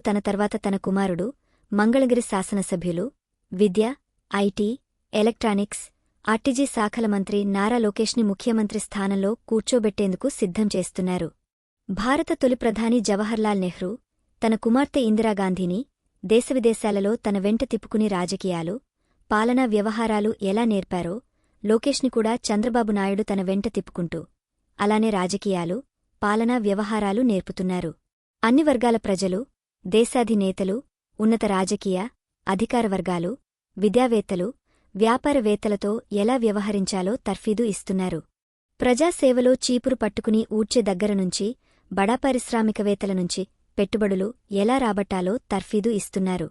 తన తర్వాత తన కుమారుడు మంగళగిరి శాసనసభ్యులు విద్య, ఐటీ, ఎలక్ట్రానిక్స్, ఆర్టీజీ శాఖల మంత్రి నారా లోకేష్ని ముఖ్యమంత్రి స్థానంలో కూర్చోబెట్టేందుకు సిద్ధం చేస్తున్నారు. భారత తొలి ప్రధాని జవహర్లాల్ నెహ్రూ తన కుమార్తె ఇందిరాగాంధీని దేశవిదేశాలలో తన వెంట తిప్పుకుని రాజకీయాలు, పాలనా వ్యవహారాలు ఎలా నేర్పారో లోకేష్ని కూడా చంద్రబాబు నాయుడు తన వెంట తిప్పుకుంటూ అలానే రాజకీయాలు, పాలనా వ్యవహారాలు నేర్పుతున్నారు. అన్ని వర్గాల ప్రజలు, దేశాధినేతలు, ఉన్నత రాజకీయ, అధికార వర్గాలు, విద్యావేత్తలు, వ్యాపారవేత్తలతో ఎలా వ్యవహరించాలో తర్ఫీదు ఇస్తున్నారు. ప్రజాసేవలో చీపురు పట్టుకుని ఊడ్చే దగ్గరనుంచి, బడా పారిశ్రామికవేత్తల నుంచి పెట్టుబడులు ఎలా రాబట్టాలో తర్ఫీదు ఇస్తున్నారు.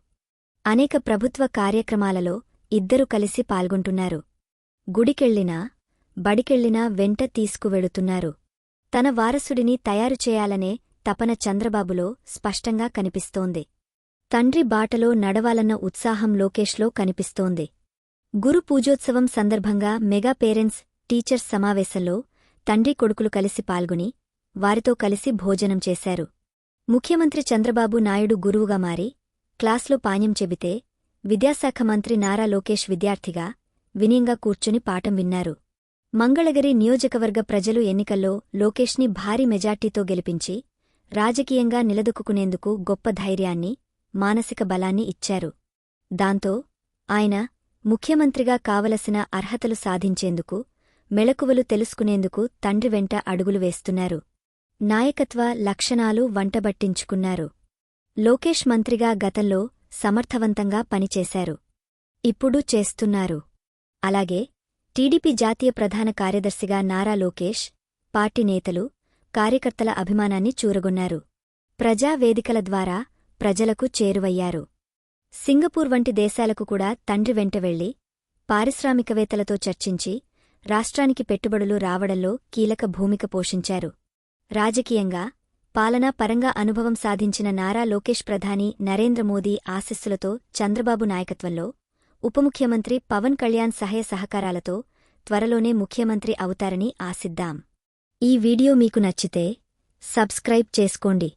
అనేక ప్రభుత్వ కార్యక్రమాలలో ఇద్దరు కలిసి పాల్గొంటున్నారు. గుడికెళ్లినా, బడికెళ్లినా వెంట తీసుకువెడుతున్నారు. తన వారసుడిని తయారుచేయాలనే తపన చంద్రబాబులో స్పష్టంగా కనిపిస్తోంది. తండ్రి బాటలో నడవాలన్న ఉత్సాహం లోకేష్లో కనిపిస్తోంది. గురు పూజోత్సవం సందర్భంగా మెగా పేరెంట్స్ టీచర్స్ సమావేశంలో తండ్రి కొడుకులు కలిసి పాల్గొని వారితో కలిసి భోజనం చేశారు. ముఖ్యమంత్రి చంద్రబాబు నాయుడు గురువుగా మారి క్లాస్లో పాణ్యం చెబితే విద్యాశాఖ మంత్రి నారా లోకేష్ విద్యార్థిగా వినయంగా కూర్చుని పాఠం విన్నారు. మంగళగిరి నియోజకవర్గ ప్రజలు ఎన్నికల్లో లోకేష్ని భారీ మెజార్టీతో గెలిపించి రాజకీయంగా నిలదొక్కుకునేందుకు గొప్ప ధైర్యాన్ని, మానసిక బలాన్ని ఇచ్చారు. దాంతో ఆయన ముఖ్యమంత్రిగా కావలసిన అర్హతలు సాధించేందుకు, మెళకువలు తెలుసుకునేందుకు తండ్రి వెంట అడుగులు వేస్తున్నారు. నాయకత్వ లక్షణాలు వంటబట్టించుకున్నారు. లోకేష్ మంత్రిగా గతంలో సమర్థవంతంగా పనిచేశారు. ఇప్పుడు చేస్తున్నారు. అలాగే టీడీపీ జాతీయ ప్రధాన కార్యదర్శిగా నారా లోకేష్ పార్టీ నేతలు, కార్యకర్తల అభిమానాన్ని చూరగొన్నారు. ప్రజావేదికల ద్వారా ప్రజలకు చేరువయ్యారు. సింగపూర్ వంటి దేశాలకు కూడా తండ్రి వెంట వెళ్లి పారిశ్రామికవేత్తలతో చర్చించి రాష్ట్రానికి పెట్టుబడులు రావడంలో కీలక భూమిక పోషించారు. రాజకీయంగా, పాలనా పరంగా అనుభవం సాధించిన నారా లోకేష్ ప్రధాని నరేంద్ర మోదీ ఆశీస్సులతో చంద్రబాబు నాయకత్వంలో ఉపముఖ్యమంత్రి పవన్ కళ్యాణ్ సహాయ సహకారాలతో త్వరలోనే ముఖ్యమంత్రి అవుతారని ఆశిద్దాం. ఈ వీడియో మీకు నచ్చితే సబ్స్క్రైబ్ చేసుకోండి.